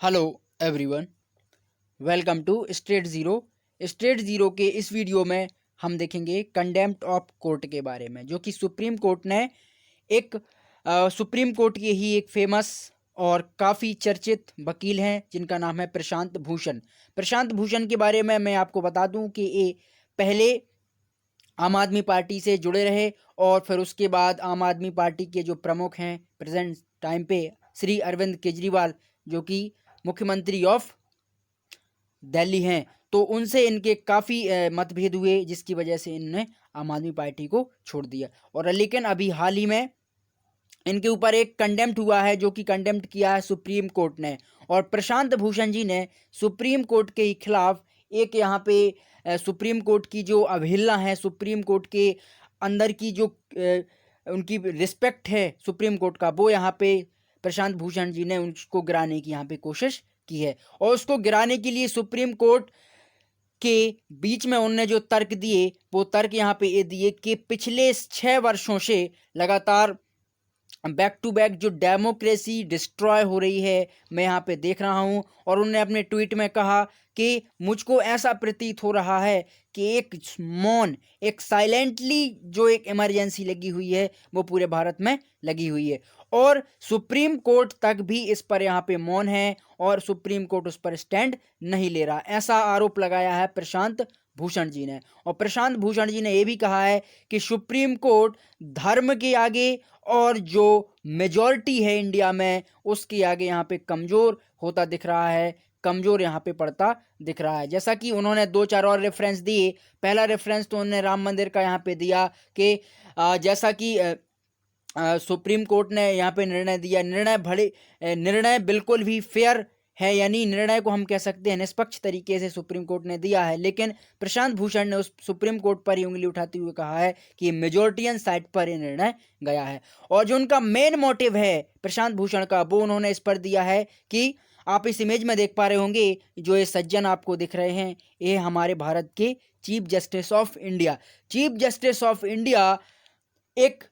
Hello everyone, welcome to State Zero. State Zero के इस video में हम देखेंगे कंडेम्प्ट ऑफ कोर्ट के बारे में, जो कि सुप्रीम कोर्ट ने एक सुप्रीम कोर्ट के ही एक फेमस और काफ़ी चर्चित वकील हैं जिनका नाम है प्रशांत भूषण। प्रशांत भूषण के बारे में मैं आपको बता दूं कि ये पहले आम आदमी पार्टी से जुड़े रहे और फिर उसके बाद आम आदमी पार्टी के जो प्रमुख हैं प्रेजेंट टाइम पे श्री अरविंद केजरीवाल, जो कि मुख्यमंत्री ऑफ दिल्ली हैं, तो उनसे इनके काफ़ी मतभेद हुए, जिसकी वजह से इन्होंने आम आदमी पार्टी को छोड़ दिया। और लेकिन अभी हाल ही में इनके ऊपर एक कंडेम्प्ट हुआ है, जो कि कंडेम्प्ट किया है सुप्रीम कोर्ट ने। और प्रशांत भूषण जी ने सुप्रीम कोर्ट के खिलाफ एक यहाँ पे सुप्रीम कोर्ट की जो अवहेलना है, सुप्रीम कोर्ट के अंदर की जो उनकी रिस्पेक्ट है सुप्रीम कोर्ट का, वो यहाँ पे प्रशांत भूषण जी ने उसको गिराने की यहाँ पे कोशिश की है। और उसको गिराने के लिए सुप्रीम कोर्ट के बीच में उनने जो तर्क दिए, वो तर्क यहाँ पे ये दिए कि पिछले 6 वर्षों से लगातार बैक टू बैक जो डेमोक्रेसी डिस्ट्रॉय हो रही है, मैं यहाँ पे देख रहा हूँ। और उन्होंने अपने ट्वीट में कहा कि मुझको ऐसा प्रतीत हो रहा है कि एक मौन, एक साइलेंटली जो एक इमरजेंसी लगी हुई है, वो पूरे भारत में लगी हुई है। और सुप्रीम कोर्ट तक भी इस पर यहाँ पे मौन है और सुप्रीम कोर्ट उस पर स्टैंड नहीं ले रहा, ऐसा आरोप लगाया है प्रशांत भूषण जी ने। और प्रशांत भूषण जी ने ये भी कहा है कि सुप्रीम कोर्ट धर्म के आगे और जो मेजॉरिटी है इंडिया में, उसके आगे यहाँ पे कमज़ोर होता दिख रहा है, कमज़ोर यहाँ पे पड़ता दिख रहा है। जैसा कि उन्होंने 2-4 और रेफरेंस दिए। पहला रेफरेंस तो उन्होंने राम मंदिर का यहाँ पे दिया कि जैसा कि सुप्रीम कोर्ट ने यहाँ पे निर्णय दिया, निर्णय बिल्कुल भी फेयर है, यानी निर्णय को हम कह सकते हैं निष्पक्ष तरीके से सुप्रीम कोर्ट ने दिया है। लेकिन प्रशांत भूषण ने उस सुप्रीम कोर्ट पर ही उंगली उठाते हुए कहा है कि मेजोरिटियन साइड पर ये निर्णय गया है। और जो उनका मेन मोटिव है प्रशांत भूषण का, वो उन्होंने इस पर दिया है कि आप इस इमेज में देख पा रहे होंगे, जो ये सज्जन आपको दिख रहे हैं, ये हमारे भारत के chief justice of India. Chief justice of India एक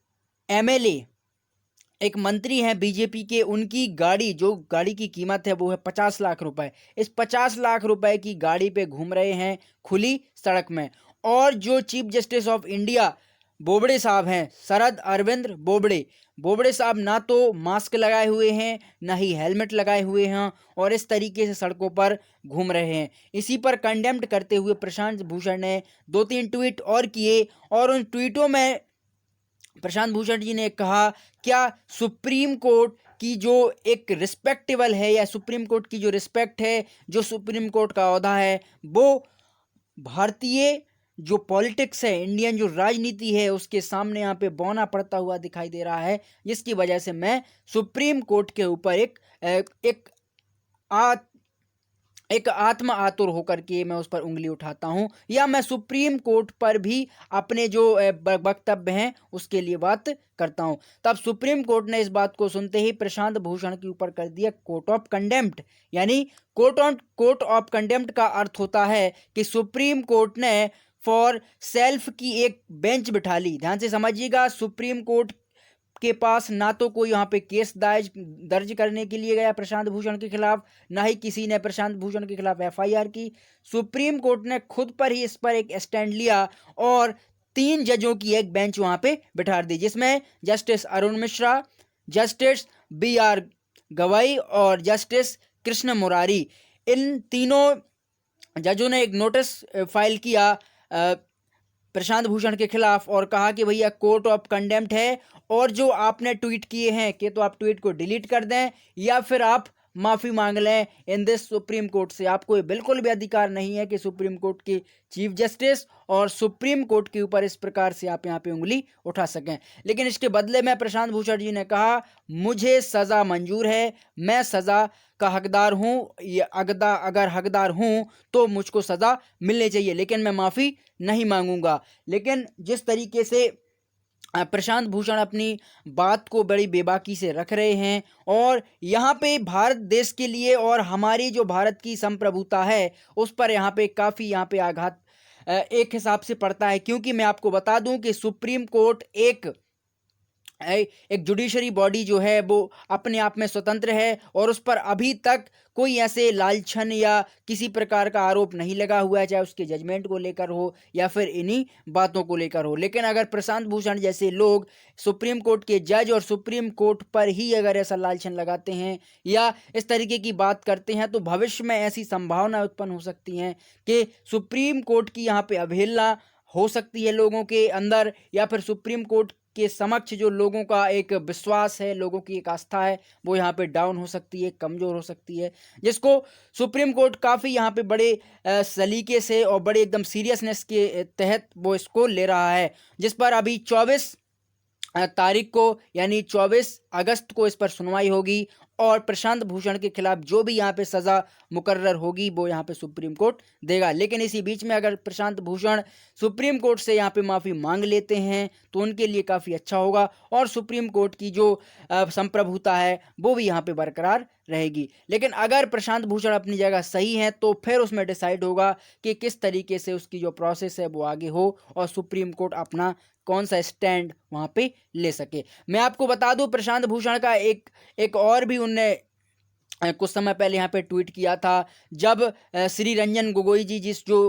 एमएलए, एक मंत्री हैं बीजेपी के, उनकी गाड़ी, जो गाड़ी की कीमत है वो है 50 लाख रुपए। इस 50 लाख रुपए की गाड़ी पे घूम रहे हैं खुली सड़क में। और जो chief justice of India Bobde साहब हैं, शरद अरविंद बोबड़े, बोबड़े साहब ना तो मास्क लगाए हुए हैं, ना ही हेलमेट लगाए हुए हैं, और इस तरीके से सड़कों पर घूम रहे हैं। इसी पर कंडेम्प्ट करते हुए प्रशांत भूषण ने 2-3 ट्वीट और किए। और उन ट्वीटों में प्रशांत भूषण जी ने कहा, क्या सुप्रीम कोर्ट की जो एक रिस्पेक्टेबल है, या सुप्रीम कोर्ट की जो रिस्पेक्ट है, जो सुप्रीम कोर्ट का ओहदा है, वो भारतीय जो पॉलिटिक्स है, इंडियन जो राजनीति है, उसके सामने यहाँ पे बौना पड़ता हुआ दिखाई दे रहा है। जिसकी वजह से मैं सुप्रीम कोर्ट के ऊपर एक एक आत्म आतुर होकर के मैं उस पर उंगली उठाता हूं, या मैं सुप्रीम कोर्ट पर भी अपने जो वक्तव्य हैं उसके लिए बात करता हूं। तब सुप्रीम कोर्ट ने इस बात को सुनते ही प्रशांत भूषण के ऊपर कर दिया कोर्ट ऑफ कंडेम्प्ट। यानी कोर्ट ऑफ कंडेम्प्ट का अर्थ होता है कि सुप्रीम कोर्ट ने फॉर सेल्फ की एक बेंच बिठा ली। ध्यान से समझिएगा, सुप्रीम कोर्ट के पास ना तो कोई यहाँ पे केस दर्ज करने के लिए गया प्रशांत भूषण के खिलाफ, ना ही किसी ने प्रशांत भूषण के खिलाफ एफआईआर की। सुप्रीम कोर्ट ने खुद पर ही इस पर एक स्टैंड लिया और 3 जजों की एक बेंच वहां पे बिठा दी, जिसमें justice Arun Mishra, justice BR Gavai और जस्टिस कृष्ण मुरारी, इन तीनों जजों ने एक नोटिस फाइल किया प्रशांत भूषण के खिलाफ और कहा कि भैया कोर्ट ऑफ कंडेम्प्ट है, और जो आपने ट्वीट किए हैं कि तो आप ट्वीट को डिलीट कर दें या फिर आप माफ़ी मांग लें इन दिस सुप्रीम कोर्ट से। आपको ये बिल्कुल भी अधिकार नहीं है कि सुप्रीम कोर्ट के चीफ जस्टिस और सुप्रीम कोर्ट के ऊपर इस प्रकार से आप यहाँ पे उंगली उठा सकें। लेकिन इसके बदले में प्रशांत भूषण जी ने कहा, मुझे सज़ा मंजूर है, मैं सज़ा का हकदार हूँ, ये अगर हकदार हूँ तो मुझको सज़ा मिलनी चाहिए, लेकिन मैं माफ़ी नहीं मांगूंगा। लेकिन जिस तरीके से प्रशांत भूषण अपनी बात को बड़ी बेबाकी से रख रहे हैं, और यहाँ पे भारत देश के लिए और हमारी जो भारत की संप्रभुता है उस पर यहाँ पे काफ़ी यहाँ पे आघात एक हिसाब से पड़ता है। क्योंकि मैं आपको बता दूं कि सुप्रीम कोर्ट एक एक जुडिशरी बॉडी जो है वो अपने आप में स्वतंत्र है और उस पर अभी तक कोई ऐसे लालछन या किसी प्रकार का आरोप नहीं लगा हुआ है, चाहे उसके जजमेंट को लेकर हो या फिर इन्हीं बातों को लेकर हो। लेकिन अगर प्रशांत भूषण जैसे लोग सुप्रीम कोर्ट के जज और सुप्रीम कोर्ट पर ही अगर ऐसा लालछन लगाते हैं या इस तरीके की बात करते हैं, तो भविष्य में ऐसी संभावना उत्पन्न हो सकती हैं कि सुप्रीम कोर्ट की यहाँ पे अवहेलना हो सकती है लोगों के अंदर, या फिर सुप्रीम कोर्ट के समक्ष जो लोगों का एक विश्वास है, लोगों की एक आस्था है, वो यहाँ पे डाउन हो सकती है, कमज़ोर हो सकती है, जिसको सुप्रीम कोर्ट काफ़ी यहाँ पे बड़े सलीके से और बड़े एकदम सीरियसनेस के तहत वो इसको ले रहा है, जिस पर अभी 24 तारीख को यानी 24 अगस्त को इस पर सुनवाई होगी और प्रशांत भूषण के खिलाफ जो भी यहाँ पे सज़ा मुकर्रर होगी वो यहाँ पे सुप्रीम कोर्ट देगा। लेकिन इसी बीच में अगर प्रशांत भूषण सुप्रीम कोर्ट से यहाँ पे माफ़ी मांग लेते हैं तो उनके लिए काफ़ी अच्छा होगा और सुप्रीम कोर्ट की जो संप्रभुता है वो भी यहाँ पे बरकरार रहेगी। लेकिन अगर प्रशांत भूषण अपनी जगह सही है तो फिर उसमें डिसाइड होगा कि किस तरीके से उसकी जो प्रोसेस है वो आगे हो और सुप्रीम कोर्ट अपना कौन सा स्टैंड वहाँ पे ले सके। मैं आपको बता दूं प्रशांत भूषण का एक और भी उनने कुछ समय पहले यहाँ पे ट्वीट किया था, जब श्री रंजन गोगोई जी जो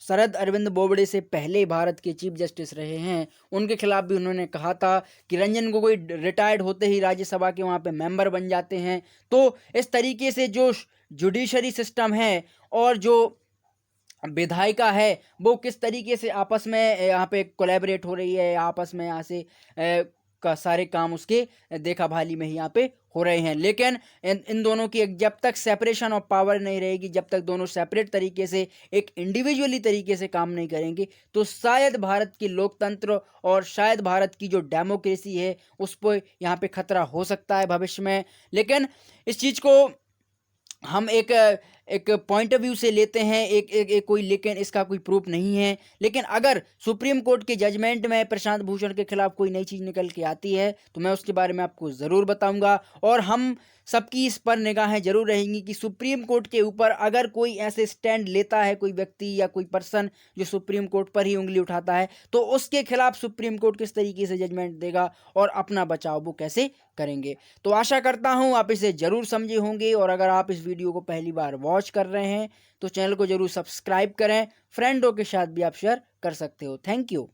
शरद अरविंद बोबडे से पहले भारत के चीफ जस्टिस रहे हैं, उनके खिलाफ भी उन्होंने कहा था कि रंजन गोगोई रिटायर्ड होते ही राज्यसभा के वहाँ पे मेंबर बन जाते हैं। तो इस तरीके से जो जुडिशरी सिस्टम है और जो विधायिका है वो किस तरीके से आपस में यहाँ पे कोलैबोरेट हो रही है, आपस में यहाँ से का सारे काम उसके देखा भाली में ही यहाँ पे हो रहे हैं। लेकिन इन दोनों की जब तक सेपरेशन ऑफ पावर नहीं रहेगी, जब तक दोनों सेपरेट तरीके से एक इंडिविजुअली तरीके से काम नहीं करेंगे, तो शायद भारत की लोकतंत्र और शायद भारत की जो डेमोक्रेसी है उस पर यहाँ पे खतरा हो सकता है भविष्य में। लेकिन इस चीज़ को हम एक पॉइंट ऑफ व्यू से लेते हैं, एक कोई, लेकिन इसका कोई प्रूफ नहीं है। लेकिन अगर सुप्रीम कोर्ट के जजमेंट में प्रशांत भूषण के खिलाफ कोई नई चीज़ निकल के आती है तो मैं उसके बारे में आपको ज़रूर बताऊंगा और हम सबकी इस पर निगाहें जरूर रहेंगी कि सुप्रीम कोर्ट के ऊपर अगर कोई ऐसे स्टैंड लेता है, कोई व्यक्ति या कोई पर्सन जो सुप्रीम कोर्ट पर ही उंगली उठाता है, तो उसके खिलाफ सुप्रीम कोर्ट किस तरीके से जजमेंट देगा और अपना बचाव वो कैसे करेंगे। तो आशा करता हूँ आप इसे ज़रूर समझे होंगे और अगर आप इस वीडियो को पहली बार वॉच कर रहे हैं तो चैनल को ज़रूर सब्सक्राइब करें, फ्रेंडों के साथ भी आप शेयर कर सकते हो। Thank you.